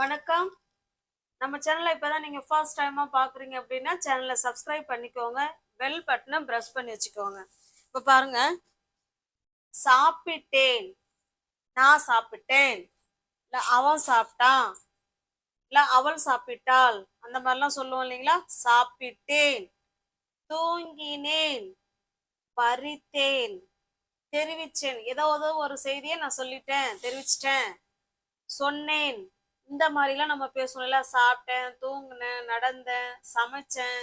வணக்கம். நம்ம சேனலை இப்பதான் நீங்க ஃபர்ஸ்ட் டைமா பாக்குறீங்க அப்படின்னா சேனலை சப்ஸ்கிரைப் பண்ணிக்கோங்க. பெல் பட்டனை பிரஸ் பண்ணி வச்சுக்கோங்க. இப்ப பாருங்க, சாப்பிட்டேன், நான் சாப்பிட்டேன், இல்ல அவன் சாப்பிட்டான், இல்ல அவள் சாப்பிட்டாள், அந்த மாதிரிலாம் சொல்லுவோம் இல்லைங்களா? சாப்பிட்டேன், தூங்கினேன், பறித்தேன், தெரிவிச்சேன். ஏதோ ஒரு செய்தியை நான் சொல்லிட்டேன், தெரிவிச்சிட்டேன், சொன்னேன். இந்த மாதிரிலாம் நம்ம பேசணும்ல. சாப்பிட்டேன், தூங்கினேன், நடந்தேன், சமைச்சேன்,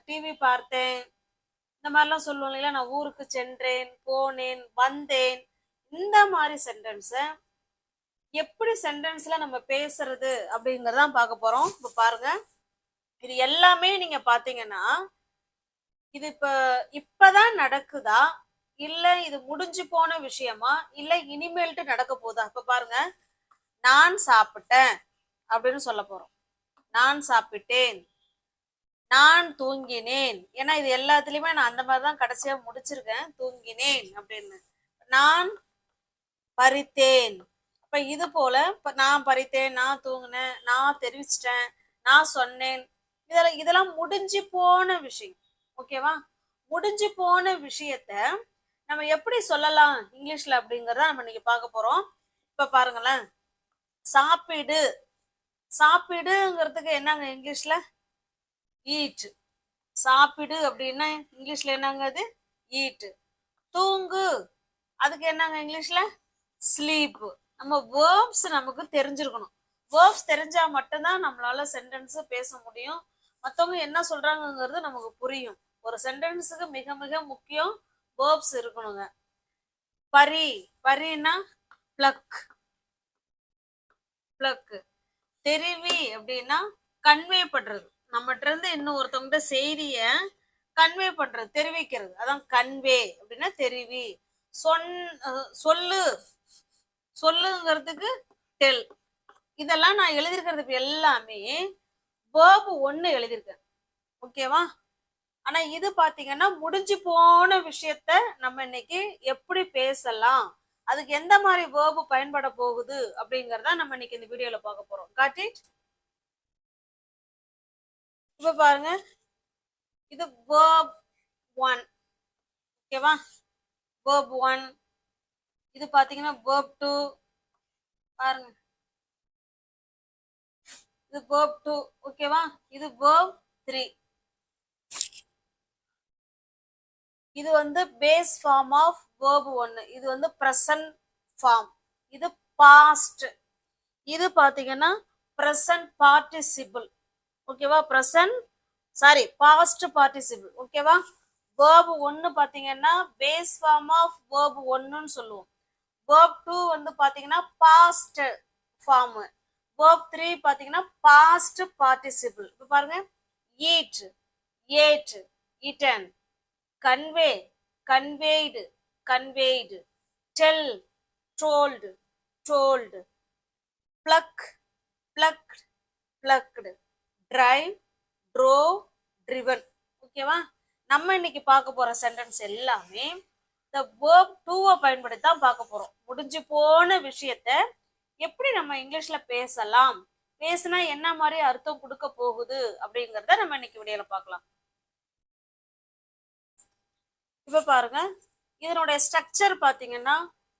டிவி பார்த்தேன், இந்த மாதிரிலாம் சொல்லுவோம் இல்லைங்களா? நான் ஊருக்கு சென்றேன், போனேன், வந்தேன். இந்த மாதிரி சென்டென்ஸை எப்படி சென்டென்ஸ்ல நம்ம பேசுறது அப்படிங்கறதான் பார்க்க போறோம். இப்ப பாருங்க, இது எல்லாமே நீங்க பாத்தீங்கன்னா இது இப்பதான் நடக்குதா, இல்ல இது முடிஞ்சு போன விஷயமா, இல்ல இனிமேல்ட்டு நடக்க போதா? இப்ப பாருங்க, நான் சாப்பிட்டேன் அப்படின்னு சொல்ல போறோம். நான் சாப்பிட்டேன், நான் தூங்கினேன். ஏன்னா இது எல்லாத்துலயுமே நான் அந்த மாதிரிதான் கடைசியா முடிச்சிருக்கேன், தூங்கினேன் அப்படின்னு. நான் பறித்தேன். அப்ப இது போல நான் பறித்தேன், நான் தூங்கினேன், நான் தெரிவிச்சிட்டேன், நான் சொன்னேன், இதெல்லாம் முடிஞ்சு போன விஷயம். ஓகேவா? முடிஞ்சு போன விஷயத்த நம்ம எப்படி சொல்லலாம் இங்கிலீஷ்ல அப்படிங்கறத நம்ம இன்னைக்கு பார்க்க போறோம். இப்ப பாருங்களேன், சாப்பிடு. சாப்பிடுங்கிறதுக்கு என்னங்க இங்கிலீஷ்ல? ஈட். சாப்பிடு அப்படின்னா இங்கிலீஷ்ல என்னங்க அது? ஈட். தூங்கு, அதுக்கு என்னங்க இங்கிலீஷ்ல? ஸ்லீப். நம்ம வேர்ப்ஸ் நமக்கு தெரிஞ்சிருக்கணும். வேர்ப்ஸ் தெரிஞ்சா மட்டும்தான் நம்மளால சென்டென்ஸ் பேச முடியும். மற்றவங்க என்ன சொல்றாங்கிறது நமக்கு புரியும். ஒரு சென்டென்ஸுக்கு மிக மிக முக்கியம் வேர்ப்ஸ் இருக்கணுங்க. பரி, பரின்னா பிளக், பிளக். தெரிவி அப்படின்னா கன்வே பண்றது, நம்மகிட்ட இருந்து இன்னும் ஒருத்தவங்க செய்திய கன்வே பண்றது, தெரிவிக்கிறது. அதான் கன்வே அப்படின்னா தெரிவி. சொல்லு, சொல்லுங்கிறதுக்கு டெல். இதெல்லாம் நான் எழுதிருக்கிறது எல்லாமே வேர்ப் 1 எழுதியிருக்கேன். ஓகேவா? ஆனா இது பாத்தீங்கன்னா முடிஞ்சு போன விஷயத்த நம்ம இன்னைக்கு எப்படி பேசலாம், அதுக்கு எந்த மாதிரி வேர்ப் பயன்பட போகுது அப்படிங்கறத நம்ம இன்னைக்கு இந்த வீடியோல பார்க்க போறோம். காட்டி இப்ப பாருங்க, இது verb 1. ஓகேவா? verb 1. இது பாத்தீங்கன்னா verb 2. பாருங்க, இது verb 2. ஓகேவா? இது verb 3. இது வந்து பேஸ் ஃபார்ம் ஆஃப் verb 1. இது வந்து present ஃபார்ம். இது பாஸ்ட். இது பாத்தீங்கன்னா present participle. ஓகேவா? Past participle. ஓகேவா? verb 1 பாத்தீங்கன்னா பேஸ் ஃபார்ம் ஆஃப் verb 1ன்னு சொல்லுவோம். verb 2 வந்து பாத்தீங்கன்னா பாஸ்ட் ஃபார்ம். verb 3 பாத்தீங்கன்னா பாஸ்ட் பார்ட்டிசிபிள். இப்ப பாருங்க, eat, ate, eaten, convey, conveyed, conveyed, tell, told, told, pluck, plucked, plucked, drive, drove, driven. ஓகேவா? நம்ம இன்னைக்கு பார்க்க போற சென்டென்ஸ் எல்லாமே இந்த verb 2 பயன்படுத்தி தான் பார்க்க போறோம். முடிஞ்சு போன விஷயத்த எப்படி நம்ம இங்கிலீஷ்ல பேசலாம், பேசினா என்ன மாதிரி அர்த்தம் கொடுக்க போகுது அப்படிங்கறத நம்ம இன்னைக்கு வீடியோல பார்க்கலாம். இப்ப பாருங்க, இதனுடைய ஸ்ட்ரக்சர் பாத்தீங்கன்னா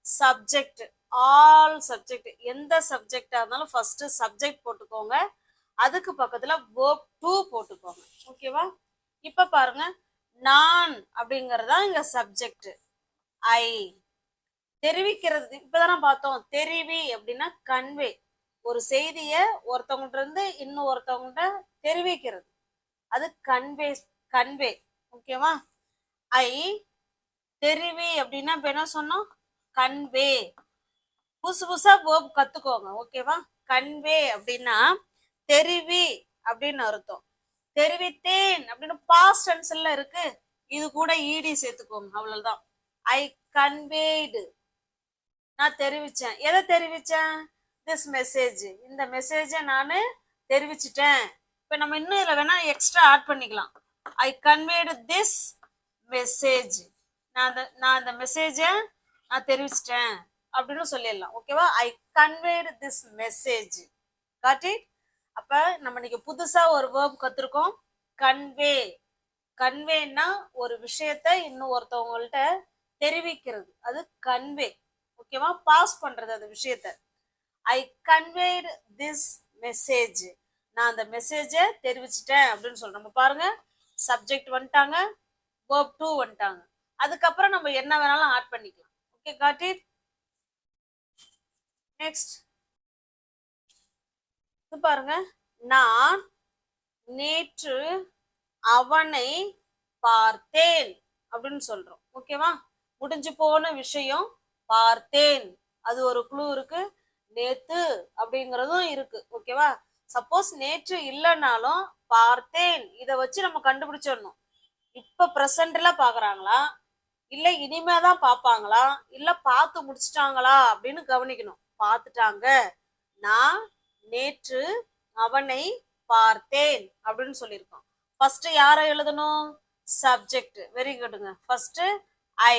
சப்ஜெக்ட், ஆல் சப்ஜெக்ட். எந்த சப்ஜெக்டா இருந்தாலும் ஃபர்ஸ்ட் சப்ஜெக்ட் போட்டுக்கோங்க, அதுக்கு பக்கத்துல verb 2 போட்டுக்கோங்க. ஓகேவா? இப்ப பாருங்க, நான் அப்படிங்கறதா இங்க சப்ஜெக்ட். ஐ தெரிவிக்கிறது. இப்பதானே பார்த்தோம், தெரிவி அப்படின்னா கன்வே. ஒரு செய்திய ஒருத்தவங்க இருந்து இன்னும் ஒருத்தவங்க தெரிவிக்கிறது, அது கன்வே. கன்வே. ஓகேவா? ஐ தெரிவி அப்படின்னா இப்ப என்ன சொன்னோம்? கன்வே. புதுசு புதுசா வேர்ப் கத்துக்கோங்க. ஓகேவா? கன்வே அப்படின்னா தெரிவி அப்படின்னு அர்த்தம். தெரிவித்தேன் அப்படின்னு பாஸ்ட் டென்ஸ்ல இருக்கு, இது கூட ஈடி சேர்த்துக்கோங்க, அவ்வளவுதான். ஐ கன்வேடு, நான் தெரிவிச்சேன். எதை தெரிவிச்சேன்? This message. இந்த மெசேஜை நான் தெரிவிச்சிட்டேன். இப்ப நம்ம இன்னும் இதுல வேணா எக்ஸ்ட்ரா ஆட் பண்ணிக்கலாம். I conveyed this message. நான் இந்த மெசேஜை நான் தெரிவிச்சிட்டேன் அப்படின்னு சொல்லிடலாம். ஓகேவா? I conveyed this message. Got it? அப்ப நம்ம இன்னைக்கு புதுசா ஒரு வேர்ப் கத்துருக்கோம், கன்வே. கன்வேன்னா ஒரு விஷயத்த இன்னும் ஒருத்தவங்கள்ட்ட தெரிவிக்கிறது, அது கன்வே. ஓகேவா? பாஸ் பண்றது அந்த விஷயத்த. ஐ கன்வேட் திஸ் மெசேஜ். நான் அந்த மெசேஜை தெரிவிச்சிட்டேன் அப்படின்னு சொல்றோம். நம்ம பாருங்க, சப்ஜெக்ட் வந்துட்டாங்க, verb to வந்துட்டாங்க. அதுக்கப்புறம் நம்ம என்ன வேணாலும் ஆட் பண்ணிக்கலாம். Okay, got it? நெக்ஸ்ட் இது பாருங்க, நான் நேற்று அவனை பார்த்தேன் அப்படின்னு சொல்றோம். ஓகேவா? முடிஞ்சு போன விஷயம் பார்த்தேன், அது ஒரு க்ளூ இருக்கு. நேத்து அப்படிங்கறதும் இருக்கு. ஓகேவா? சப்போஸ் நேற்று இல்லைன்னாலும் பார்த்தேன் இதை வச்சு நம்ம கண்டுபிடிச்சிடணும். இப்ப பிரசன்ட்ல பாக்குறாங்களா, இல்ல இனிமேதான் பாப்பாங்களா, இல்ல பார்த்து முடிச்சிட்டாங்களா அப்படின்னு கவனிக்கணும். பார்த்துட்டாங்க, நான் நேற்று அவனை பார்த்தேன் அப்படின்னு சொல்லியிருக்கோம். ஃபர்ஸ்ட் யாரை எழுதணும்? சப்ஜெக்ட். வெரி குட்ங்க. First I.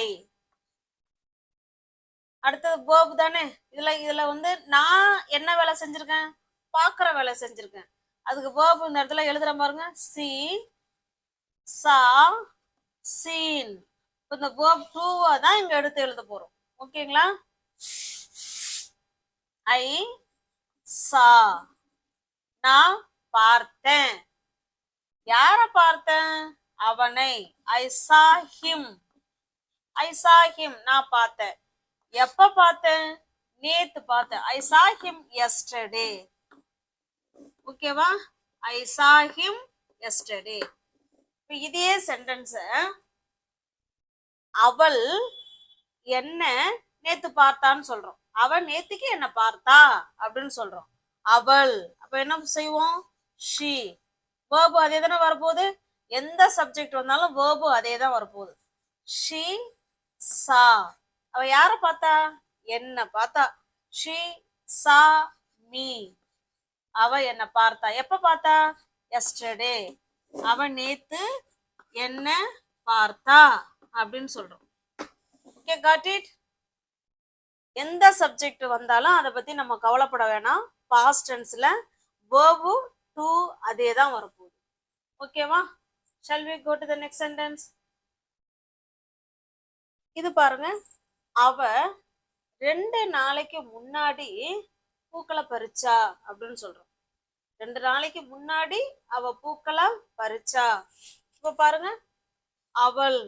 அடுத்தது verb தானே. இதுல வந்து நான் என்ன வேலை செஞ்சிருக்கேன்? பாக்குற வேலை செஞ்சிருக்கேன். அதுக்கு verb இந்த இடத்துல எழுதுற பாருங்க, சி, சா, சீன். இந்த verb to தான் இங்க எடுத்து எழுத போறோம். ஓகேங்களா? ஐ சா, நான் பார்த்தேன். யார பார்த்தேன்? அவனை. ஐ சா ஹிம். ஐ சா ஹிம், நான் பார்த்தேன். எப்ப பார்த்தேன்? நேத்து பார்த்தேன். ஐ சா ஹிம் எஸ்டர்டே. ஓகேவா? ஐ சா ஹிம் எஸ்டர்டே. இதே சென்டென்ஸ் அவள் என்ன நேத்து பார்த்தான்னு சொல்றோம். அவள் நேத்துக்கு என்ன பார்த்தா அப்படின்னு சொல்றோம். அவள். அப்ப என்ன செய்வோம்? ஷி. வேர்பு அதே தானே வரப்போகுது. எந்த சப்ஜெக்ட் வந்தாலும் வேர்பு அதே தான் வரப்போகுது. ஷி சா. அவ யார பார்த்தா? என்ன பார்த்தா. ஷி சா மீ. அவ என்ன பார்த்தா. எப்ப பார்த்தா? எஸ்டர்டே. அவ நேத்து என்ன பார்த்தா அப்படின்னு சொல்றோம். Okay, got it? எந்த சப்ஜெக்ட் வந்தாலும் அதை பத்தி நம்ம கவலைப்பட வேணாம். பாஸ்ட் டென்ஸ்ல verb to அதே தான் வரப்போகுது. ஓகேவா? shall we go to the next sentence? இது பாருங்க, அவ 2 நாளைக்கு முன்னாடி பூக்களை பறிச்சா அப்படின்னு சொல்றோம். 2 நாளைக்கு முன்னாடி அவ பூக்களை பறிச்சா. இப்ப பாருங்க, அவள்,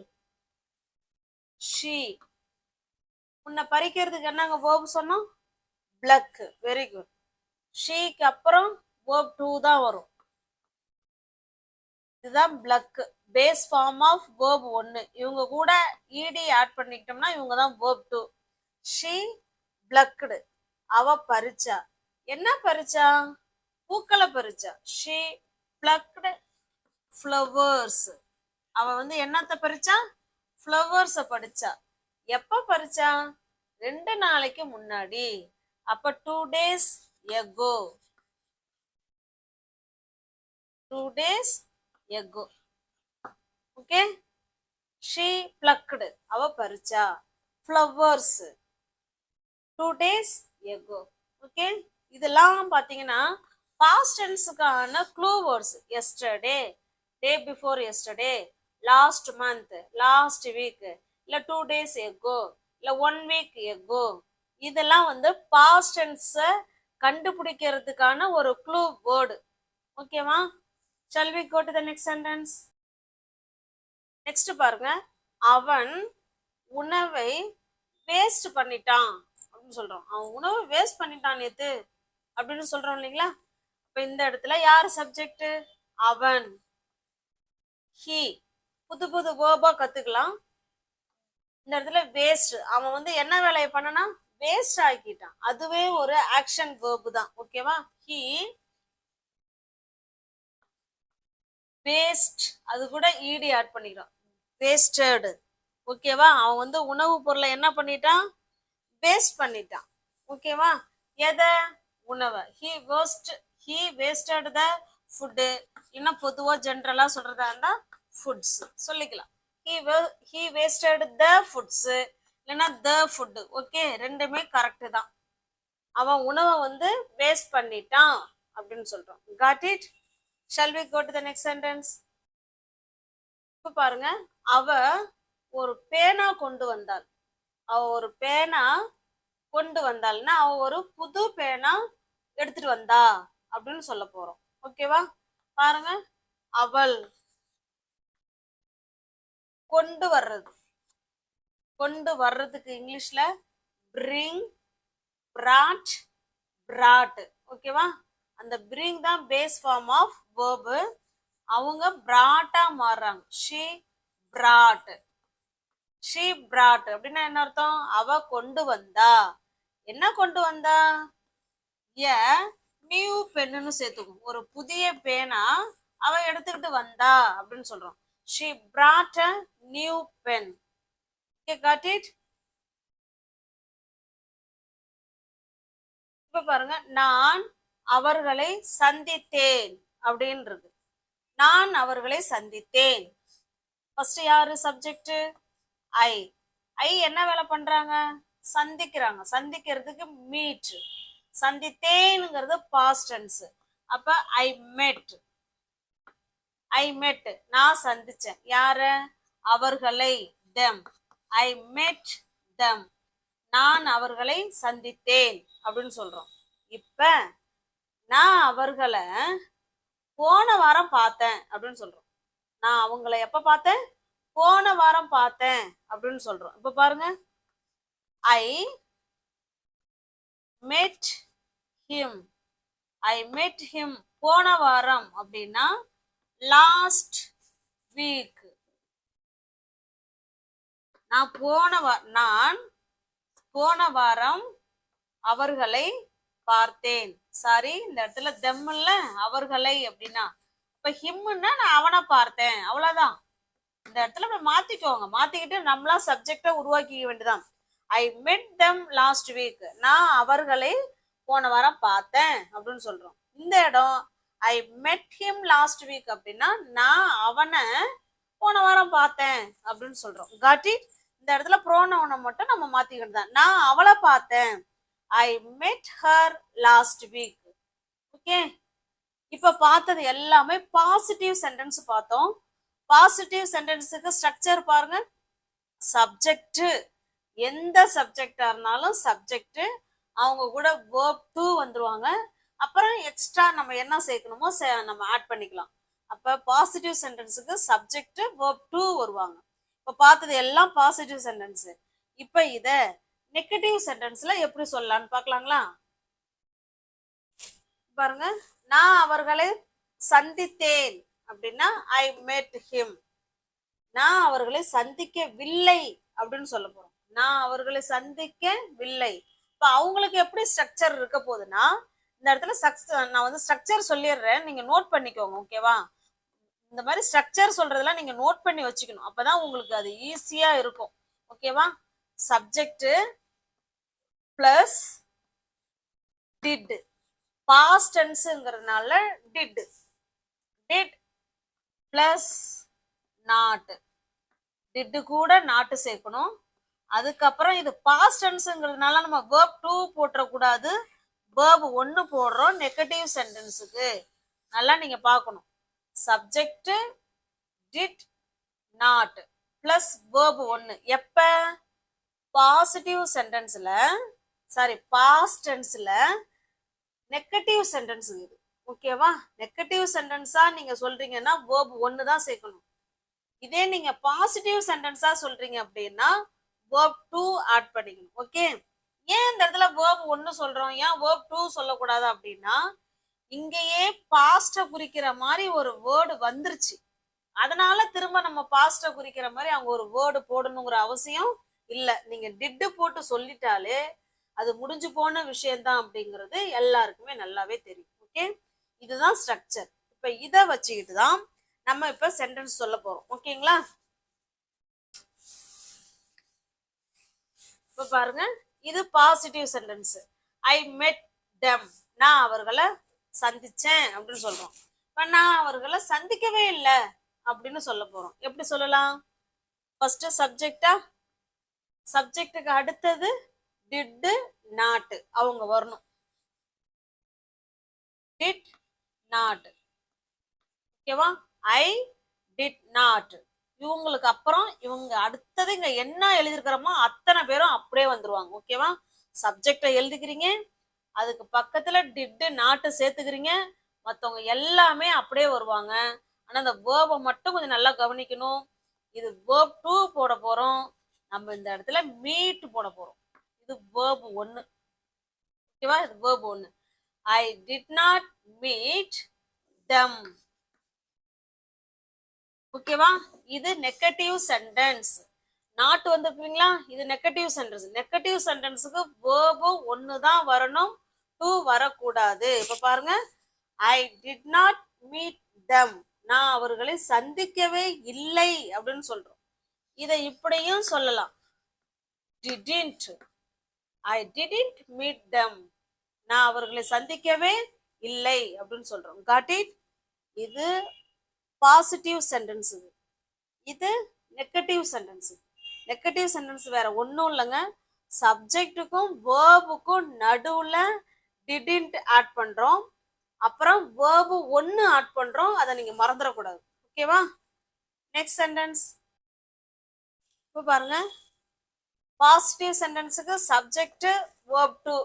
ஷி. உன்னை பறிக்கிறதுக்கு என்னங்க verb சொன்னோம்? பிளக். Very good. ஷீக்கு அப்புறம் verb to தான் வரும். இதுதான் plug. Base form of verb 1. இவங்க கூட ed ஆட் பண்ணிக்கிட்டோம்னா இவங்க தான் verb 2. She ploughed. அவ பறிச்சா. என்ன பறிச்சா? பூக்களை பறிச்சா. She ploughed flowers. அவ வந்து என்னத்த பறிச்சா? ஃப்ளவர்ஸ பறிச்சா. எப்ப பறிச்சா? 2 நாளைக்கு முன்னாடி. அப்ப 2 days ago. 2 days ago. Okay? she plucked. அவ பறிச்சா. flowers 2 days ago. ஓகே? இதெல்லாம் பாத்தீங்கன்னா past tenseக்கான clue words. yesterday, day before yesterday, last month, last week, இல்ல 2 days ago, இல்ல 1 week ago. இதெல்லாம் வந்து past tense கண்டுபிடிக்கிறதுக்கான ஒரு clue word. ஓகேவா? shall we go to the next sentence? Next பாருங்க, அவன் உணவை வேஸ்ட் பண்ணிட்டான் அப்படின்னு சொல்றோம். அவன் உணவை வேஸ்ட் பண்ணிட்டான் நேத்து அப்படின்னு சொல்றோம் இல்லைங்களா? இப்ப இந்த இடத்துல யார் சப்ஜெக்ட்? அவன். ஹி. புது புது வேர்பா கத்துக்கலாம். இந்த இடத்துல வேஸ்ட். அவன் வந்து என்ன வேலையை பண்ணனா? வேஸ்ட் ஆக்கிட்டான். அதுவே ஒரு ஆக்ஷன் வேர்பு தான். ஓகேவா? He waste. அது கூட ed ஆட் பண்ணிக்கிறோம். வேஸ்டட். ஓகேவா? அவன் வந்து உணவு பொருளை என்ன பண்ணிட்டான்? வேஸ்ட் பண்ணிட்டான். ஓகேவா? எதை? உணவை. he wasted the food. இன்னும் பொதுவா ஜென்ரலா சொல்றதா இருந்தா ஃபுட்ஸ் சொல்லிக்கலாம். he wasted the foods இல்லைன்னா the food. ஓகே, ரெண்டுமே கரெக்ட் தான். அவன் உணவை வந்து வேஸ்ட் பண்ணிட்டான் அப்படின்னு சொல்றோம். Got it? Shall we go to the next sentence? இப்ப பாருங்க, அவ ஒரு பேனா கொண்டு வந்தாள். அவ ஒரு பேனா கொண்டு வந்தாள்னா அவ ஒரு புது பேனா எடுத்துட்டு வந்தா அப்படின்னு சொல்ல போறோம். ஓகேவா? பாருங்க, அவள் கொண்டு வர்றது. கொண்டு வர்றதுக்கு இங்கிலீஷ்ல bring, brought, brought. ஓகேவா? அந்த bring தான் பேஸ் ஃபார்ம் ஆஃப் verb. அவங்க brought-ஆ மாறுறாங்க. she brought. she brought அப்படின்னா என்ன அர்த்தம்? அவ கொண்டு வந்தா. என்ன கொண்டு வந்தா? A new pen சேர்த்துக்கும். ஒரு புதிய பேனா அவ எடுத்துக்கிட்டு வந்தா அப்படின்னு சொல்றோம். she brought a new pen. Okay, got it? இப்ப பாருங்க, நான் அவர்களை சந்தித்தேன் அப்படின்னு இருக்கு. நான் அவர்களை சந்தித்தேன். ஃபர்ஸ்ட் யாரு சப்ஜெக்ட்? ஐ. ஐ என்ன வேலை பண்றாங்க? சந்திக்கிறாங்க. சந்திக்கிறதுக்கு மீட். சந்தித்தேன்ங்கிறது past tense. அப்ப ஐ மெட். ஐ மெட் நான் சந்திச்சேன். யார? அவர்களை, them. ஐ மெட் them. நான் அவர்களை சந்தித்தேன் அப்படின்னு சொல்றோம். இப்ப நான் அவர்களை போன வாரம் பார்த்தேன் அப்படின்னு சொல்றோம். நான் அவங்களை எப்ப பார்த்தேன்? போன வாரம் பார்த்தேன் அப்படின்னு சொல்றோம். இப்ப பாருங்க, ஐ மெட் ஹிம். ஐ மெட் ஹிம் போன வாரம் அப்படின்னா லாஸ்ட் வீக். நான் போன வாரம் அவர்களை பார்த்தேன். சாரி, இந்த இடத்துல தெம்ல அவர்களை அப்படின்னா இப்ப ஹிம்னா நான் அவனை பார்த்தேன், அவ்வளவுதான். இந்த இடத்துல மாத்திக்கோங்க. மாத்திக்கிட்டு நம்மளா சப்ஜெக்டை உருவாக்கிக்க வேண்டியதான். ஐ மெட் தெம் லாஸ்ட் வீக். நான் அவர்களை போன வாரம் பார்த்தேன் அப்படின்னு சொல்றோம். இந்த இடம் ஐ மெட் ஹிம் லாஸ்ட் வீக் அப்படின்னா நான் அவனை போன வாரம் பார்த்தேன் அப்படின்னு சொல்றோம். Got it? இந்த இடத்துல ப்ரோனவுனை மட்டும் நம்ம மாத்திக்கிட்டு தான். நான் அவளை பார்த்தேன். ஐ மெட் ஹர் லாஸ்ட் வீக். ஓகே, இப்ப பார்த்தது எல்லாமே பாசிட்டிவ் சென்டென்ஸ் பார்த்தோம். பாசிட்டிவ் சென்டென்ஸுக்கு ஸ்ட்ரக்சர் பாருங்க. சப்ஜெக்ட், எந்த சப்ஜெக்டா இருந்தாலும் சப்ஜெக்ட், அவங்க கூட verb to வந்துருவாங்க. அப்புறம் எக்ஸ்ட்ரா நம்ம என்ன சேர்க்கணுமோ நம்ம ஆட் பண்ணிக்கலாம். அப்ப பாசிட்டிவ் சென்டென்ஸுக்கு சப்ஜெக்ட் verb to வருவாங்க. இப்ப பார்த்தது எல்லாம் பாசிட்டிவ் சென்டென்ஸ். இப்ப இத நெகட்டிவ் சென்டென்ஸ்ல எப்படி சொல்லலாம்னு பார்க்கலாங்களா? பாருங்க, நான் அவர்களை சந்தித்தேன் அப்படின்னா ஐ மெட் ஹிம். நான் அவர்களை சந்திக்கவில்லை அப்படின்னு சொல்ல போறோம். நான் அவர்களை சந்திக்கவில்லை. இப்ப அவங்களுக்கு எப்படி ஸ்ட்ரக்சர் இருக்க போகுதுன்னா, இந்த இடத்துல நான் ஸ்ட்ரக்சர் சொல்லிடுறேன், நீங்க நோட் பண்ணிக்கோங்க. ஓகேவா? இந்த மாதிரி ஸ்ட்ரக்சர் சொல்றதெல்லாம் நீங்க நோட் பண்ணி வச்சுக்கணும். அப்பதான் உங்களுக்கு அது ஈஸியா இருக்கும். ஓகேவா? Subject plus did. பாஸ்ட் டென்ஸ்ங்கிறதுனால did. Did plus not. Did கூட நாட்டு சேர்க்கணும். அதுக்கப்புறம் இது பாஸ்ட் டென்ஸ்ங்கிறதுனால நம்ம verb to போட்டுறக்கூடாது. verb 1 போடுறோம் நெகட்டிவ் சென்டென்ஸுக்கு. நல்லா நீங்க பார்க்கணும். Subject did not plus verb 1 எப்ப? பாசிட்டிவ் சென்டென்ஸ்ல, சாரி பாஸ்ட் டென்ஸ்ல நெகட்டிவ் சென்டென்ஸ் இது. ஓகேவா? நெகட்டிவ் சென்டென்ஸா நீங்க சொல்றீங்கன்னா verb 1 தான் சேர்க்கணும். இதே நீங்க பாசிட்டிவ் சென்டென்ஸா சொல்றீங்க அப்படின்னா verb to ஆட் பண்ணிக்கணும். ஓகே, ஏன் இந்த இடத்துல verb 1 சொல்றோம், ஏன் verb 2 சொல்லக்கூடாது அப்படின்னா, இங்கேயே பாஸ்ட குறிக்கிற மாதிரி ஒரு வேர்டு வந்துருச்சு. அதனால திரும்ப நம்ம பாஸ்ட குறிக்கிற மாதிரி அவங்க ஒரு வேர்டு போடணுங்கிற அவசியம் இல்ல. நீங்க டிட் போட்டு சொல்லிட்டாலே அது முடிஞ்சு போன விஷயம்தான் அப்படிங்கிறது எல்லாருக்குமே நல்லாவே தெரியும். ஓகே, இதுதான் ஸ்ட்ரக்சர். இப்ப இதை வச்சுக்கிட்டு தான் நம்ம இப்ப சென்டென்ஸ் சொல்ல போறோம். ஓகேங்களா? இப்ப பாருங்க, இது பாசிட்டிவ் சென்டென்ஸ். ஐ மெட் them. நான் அவர்களை சந்திச்சேன் அப்படின்னு சொல்றோம். இப்ப நான் அவர்களை சந்திக்கவே இல்லை அப்படின்னு சொல்ல போறோம். எப்படி சொல்லலாம்? ஃபர்ஸ்ட் சப்ஜெக்டா, சப்ஜெக்டுக்கு அடுத்தது டிட் நாட் அவங்க வரணும். Did not. ஓகேவா? I did not. இவங்களுக்கு அப்புறம் இவங்க அடுத்தது இங்க என்ன எழுதிருக்கிறோமோ அத்தனை பேரும் அப்படியே வந்துருவாங்க. ஓகேவா? சப்ஜெக்டை எழுதிக்கிறீங்க, அதுக்கு பக்கத்துல டிட் நாட்டு சேர்த்துக்கிறீங்க, மற்றவங்க எல்லாமே அப்படியே வருவாங்க. ஆனா அந்த வேர்பை மட்டும் கொஞ்சம் நல்லா கவனிக்கணும். இது வேர்ப் 2 போட போறோம், நம்ம இந்த இடத்துல மீட் போட போறோம். இது வேர்ப் 1. ஓகேவா? இது verb 1. I did not meet தம். ஓகேவா? இது நெகட்டிவ் சென்டென்ஸ். நாட் வந்துருக்கீங்களா? இது நெகட்டிவ் சென்டென்ஸ். நெகட்டிவ் சென்டென்ஸுக்கு வேர்பு 1 தான் வரணும், 2 வரக்கூடாது. இப்ப பாருங்க, ஐ டிட் நாட் மீட் தம். நான் அவர்களை சந்திக்கவே இல்லை அப்படின்னு சொல்றோம். இதை இப்படியும் சொல்லலாம், didn't. I didn't meet them. நான் அவர்களை சந்திக்கவே இல்லை அப்படின்னு சொல்றோம். Got it? இது பாசிட்டிவ் சென்டென்ஸ். இது நெகட்டிவ் சென்டென்ஸ். நெகட்டிவ் சென்டென்ஸ் வேற ஒன்றும் இல்லைங்க, சப்ஜெக்டுக்கும் வேர்புக்கும் நடுவுல டிடன்ட் ஆட் பண்றோம், அப்புறம் வேர்பு 1 ஆட் பண்றோம். அதை நீங்க மறந்துடக்கூடாது. ஓகேவா? Next sentence. இப்போ பாருங்க, பாசிட்டிவ் சென்டென்ஸுக்கு சப்ஜெக்ட் வேர்ப் 2,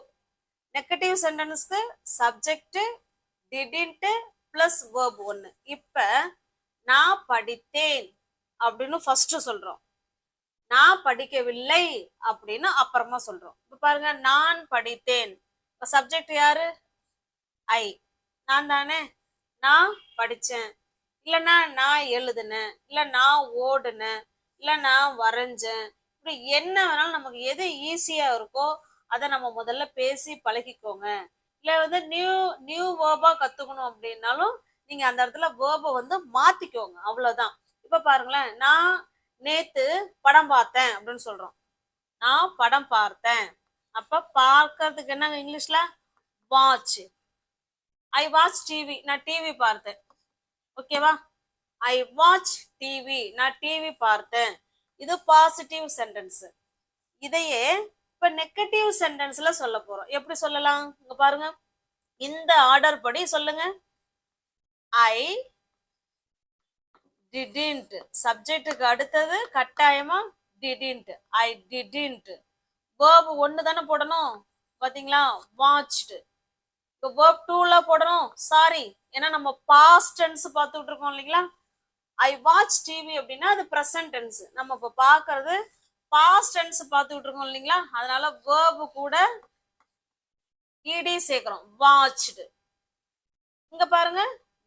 நெகட்டிவ் சென்டென்ஸ்க்கு சப்ஜெக்ட் டிடன்ட் பிளஸ் வேர்ப் 1. இப்ப நான் படித்தேன் அப்படின்னு ஃபர்ஸ்ட் சொல்றோம், நான் படிக்கவில்லை அப்படின்னு அப்புறமா சொல்றோம். இப்ப பாருங்க, நான் படித்தேன். இப்ப சப்ஜெக்ட் யாரு? ஐ, நான் தானே. நான் படிச்சேன், இல்லைன்னா நான் எழுதுனேன், இல்லை நான் ஓடுனேன், இல்லை நான் வரைஞ்சேன். இப்படி என்ன வேணாலும் நமக்கு எது ஈஸியா இருக்கோ அதை நம்ம முதல்ல பேசி பழகிக்கோங்க. இல்லை வந்து நியூ வேர்பா கத்துக்கணும் அப்படின்னாலும் நீங்க அந்த இடத்துல வேர்பை வந்து மாத்திக்கோங்க, அவ்வளவுதான். இப்ப பாருங்களேன், நான் நேத்து படம் பார்த்தேன் அப்படின்னு சொல்றோம். நான் படம் பார்த்தேன். அப்ப பார்க்கறதுக்கு என்ன இங்கிலீஷ்ல? வாட்ச். I watch TV. நான் டிவி பார்த்தேன். ஓகேவா? I watch TV. நான் டிவி பார்த்தேன். இது பாசிட்டிவ் சென்டென்ஸ். இதையே இப்ப நெகட்டிவ் சென்டென்ஸ்ல சொல்ல போறோம். எப்படி சொல்லலாம்? இங்க பாருங்க, இந்த ஆர்டர் படி சொல்லுங்க. ஐ didn't. சப்ஜெக்ட்டுக்கு அடுத்தது கட்டாயமா didn't. I didn't. verb 1 தானே போடணும், பாத்தீங்களா? watched. இப்போ verb 2ல போடணும், சாரி, ஏன்னா நம்ம பாஸ்ட் டென்ஸ் பார்த்துட்டு இருக்கோம் இல்லைங்களா? ஐ வாட்ச் டிவி அப்படின்னா அது ப்ரெசன்ட் டென்ஸ். நம்ம இப்போ பார்க்கறது பாஸ்ட் டென்ஸ் பார்த்துட்டு இருக்கோம் இல்லைங்களா? அதனால verb கூட ed சேர்க்கிறோம், watched. இங்க பாருங்க,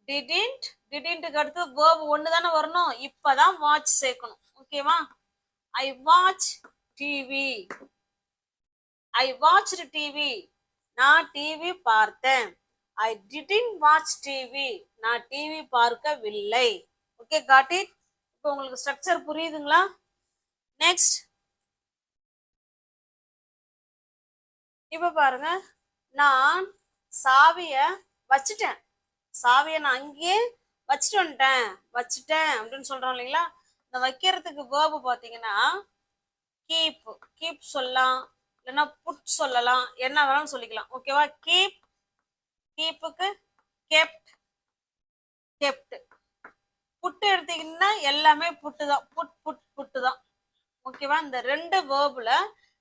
டிடன்ட்க்கு அடுத்து verb 1 தானே வரணும், இப்பதான் வாட்ச் சேர்க்கணும். ஓகேவா? I watch TV. I watched TV. நான் டிவி பார்த்தேன். I didn't watch TV. நான் டிவி பார்க்கவில்லை. Okay, got it? இப்போ உங்களுக்கு ஸ்ட்ரக்சர் புரியுதுங்களா? நெக்ஸ்ட், இப்ப பாருங்க, நான் சாவிய வச்சுட்டேன். சாவியை நான் அங்கேயே வச்சுட்டேன் அப்படின்னு சொல்றோம் இல்லைங்களா? இந்த வைக்கிறதுக்கு வேர்பு பாத்தீங்கன்னா கீப். கீப் சொல்லலாம், இல்லைன்னா புட் சொல்லலாம், என்ன வேணாலும் சொல்லிக்கலாம். ஓகேவா? கீப், கீப்புக்கு கெப்ட், கெப்ட். புட்டு எடுத்தீங்கன்னா எல்லாமே புட்டு தான், புட்டு தான். ஓகேவா? இந்த ரெண்டு வேர்புல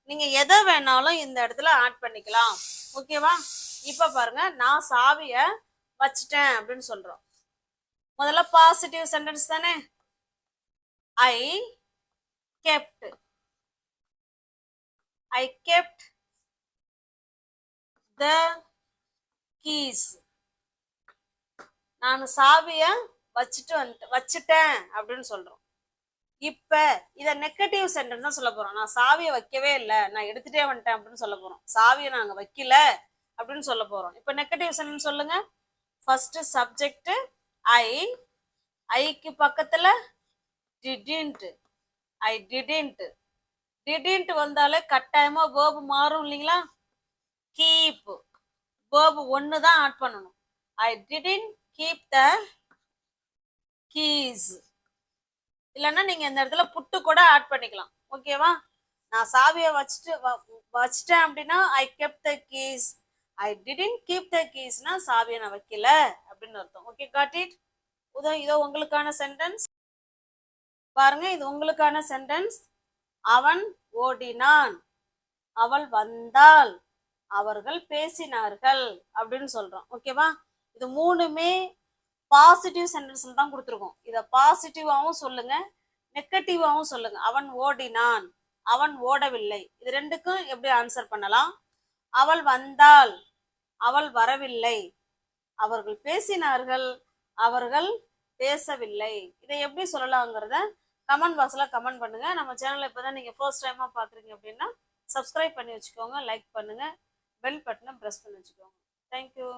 நீங்க எதை வேணாலும் இந்த இடத்துல ஆட் பண்ணிக்கலாம். ஓகேவா? இப்ப பாருங்க, நான் சாவிய வச்சுட்டேன் அப்படின்னு சொல்றோம். முதல்ல பாசிட்டிவ் சென்டென்ஸ் தானே. ஐ kept. I kept the keys. நான் சாவிய வச்சுட்டேன் அப்படின்னு சொல்றோம். இப்ப இத நெகட்டிவ் சென்டென்ஸ் தான் சொல்ல போறோம். நான் சாவியை வைக்கவே இல்லை, நான் எடுத்துட்டே வந்துட்டேன் அப்படின்னு சொல்ல போறோம். சாவியை நாங்க வைக்கல அப்படின்னு சொல்ல போறோம். இப்ப நெகட்டிவ் சென்டென்ஸ் சொல்லுங்க. ஃபர்ஸ்ட் சப்ஜெக்ட் ஐ, ஐக்கு பக்கத்துல டிடன்ட். I didn't. டிடன்ட் வந்தாலே கட்டாயமா வேர்பு மாறும் இல்லைங்களா? கீப். வேர்பு 1 தான் ஆட் பண்ணணும். ஐ டிடன்ட் கீப் த கீஸ். இல்லைன்னா நீங்க இந்த இடத்துல புட்டு கூட ஆட் பண்ணிக்கலாம். ஓகேவா? நான் சாவியை வச்சுட்டேன் அப்படின்னா I kept the keys. I didn't keep the கீஸ்னா சாவியை நான் வைக்கல அப்படின்னு அர்த்தம். Okay, got it? இதோ உங்களுக்கான சென்டென்ஸ் பாருங்க. இது உங்களுக்கான சென்டென்ஸ். அவன் ஓடினான், அவள் வந்தாள், அவர்கள் பேசினார்கள் அப்படின்னு சொல்றோம். ஓகேவா? இது மூணுமே பாசிட்டிவ் சென்டென்ஸ்ல தான் கொடுத்துருக்கோம். இத பாசிட்டிவாவும் சொல்லுங்க, நெகட்டிவாவும் சொல்லுங்க. அவன் ஓடினான், அவன் ஓடவில்லை. இது ரெண்டுக்கும் எப்படி ஆன்சர் பண்ணலாம்? அவள் வந்தாள், அவள் வரவில்லை, அவர்கள் பேசினார்கள், அவர்கள் பேசவில்லை. இதை எப்படி சொல்லலாங்கிறத கமெண்ட் பாக்ஸ்ல கமெண்ட் பண்ணுங்க. நம்ம சேனலை இப்பதான் நீங்க ஃபர்ஸ்ட் டைமா பாக்குறீங்க அப்படின்னா சப்ஸ்கிரைப் பண்ணி வச்சுக்கோங்க, லைக் பண்ணுங்க, பெல் பட்டனை பிரஸ் பண்ணி வச்சுக்கோங்க. தேங்க்யூ.